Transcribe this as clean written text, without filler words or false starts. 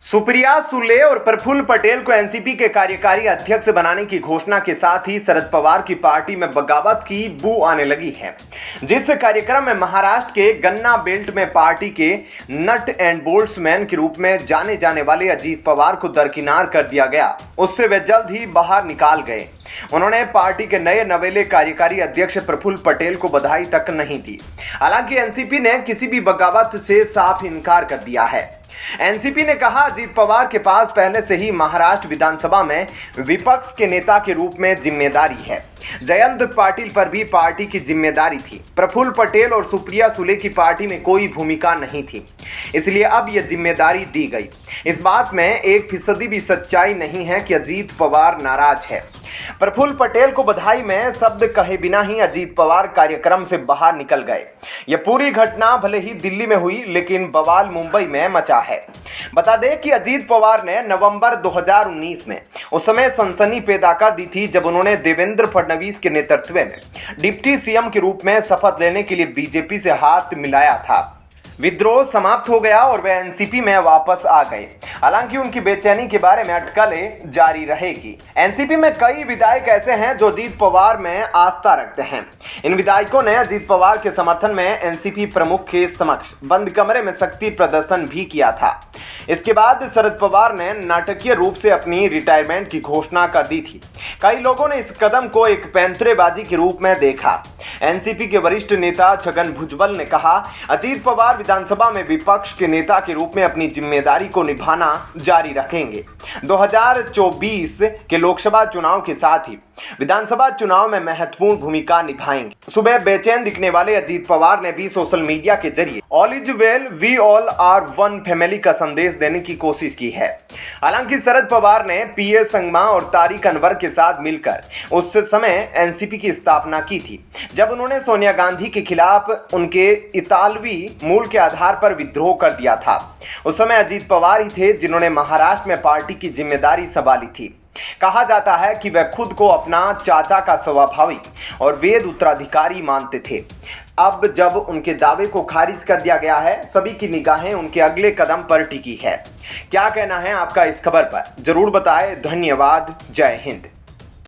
सुप्रिया सुले और प्रफुल्ल पटेल को एनसीपी के कार्यकारी अध्यक्ष बनाने की घोषणा के साथ ही शरद पवार की पार्टी में बगावत की बू आने लगी है। जिस कार्यक्रम में महाराष्ट्र के गन्ना बेल्ट में पार्टी के नट एंड बोल्ट्स मैन के रूप में जाने जाने वाले अजीत पवार को दरकिनार कर दिया गया, उससे वे जल्द ही बाहर निकाल गए। उन्होंने पार्टी के नए नवेले कार्यकारी अध्यक्ष प्रफुल्ल पटेल को बधाई तक नहीं दी। हालांकि एनसीपी ने किसी भी बगावत से साफ इनकार कर दिया है। एनसीपी ने कहा, अजीत पवार के पास पहले से ही महाराष्ट्र विधानसभा में विपक्ष के नेता के रूप में जिम्मेदारी है। जयंत पाटिल पर भी पार्टी की जिम्मेदारी थी। प्रफुल्ल पटेल और सुप्रिया सुले की पार्टी में कोई भूमिका नहीं थी, इसलिए अब यह जिम्मेदारी दी गई। इस बात में 1% भी सच्चाई नहीं है कि अजीत पवार नाराज है। प्रफुल्ल पटेल को बधाई में शब्द कहे बिना ही अजीत पवार कार्यक्रम से बाहर निकल गए। यह पूरी घटना भले ही दिल्ली में हुई, लेकिन बवाल मुंबई में मचा है। बता दें कि अजीत पवार ने नवंबर 2019 में उस समय सनसनी पैदा कर दी थी, जब उन्होंने देवेंद्र फडणवीस के नेतृत्व में डिप्टी सीएम के रूप में शपथ लेने के लिए बीजेपी से हाथ मिलाया था। विद्रोह समाप्त हो गया और वे एनसीपी में वापस आ गए। हालांकि उनकी बेचैनी के बारे में अटकलें जारी रहेगी। एनसीपी में कई विधायक ऐसे हैं जो अजीत पवार में आस्था रखते हैं। इन विधायकों ने अजीत पवार के समर्थन में एनसीपी प्रमुख के समक्ष बंद कमरे में शक्ति प्रदर्शन भी किया था। इसके बाद शरद पवार ने नाटकीय रूप से अपनी रिटायरमेंट की घोषणा कर दी थी। कई लोगों ने इस कदम को एक पैंतरेबाजी के रूप में देखा। एनसीपी के वरिष्ठ नेता छगन भुजबल ने कहा, अजीत पवार विधानसभा में विपक्ष के नेता के रूप में अपनी जिम्मेदारी को निभाना जारी रखेंगे। 2024 के लोकसभा चुनाव के साथ ही विधानसभा चुनाव में महत्वपूर्ण भूमिका निभाएंगे। सुबह बेचैन दिखने वाले अजीत पवार ने भी सोशल मीडिया के जरिए all is well, we all are one family का संदेश देने की कोशिश की है। हालांकि शरद पवार ने पीए संगमा और तारिक अनवर के साथ मिलकर उस समय एनसीपी की स्थापना की थी, जब उन्होंने सोनिया गांधी के खिलाफ उनके इतालवी मूल के आधार पर विद्रोह कर दिया था। उस समय अजीत पवार ही थे जिन्होंने महाराष्ट्र में पार्टी की जिम्मेदारी संभाली थी। कहा जाता है कि वह खुद को अपना चाचा का स्वाभाविक और वेद उत्तराधिकारी मानते थे। अब जब उनके दावे को खारिज कर दिया गया है, सभी की निगाहें उनके अगले कदम पर टिकी है। क्या कहना है आपका इस खबर पर? जरूर बताएं। धन्यवाद। जय हिंद।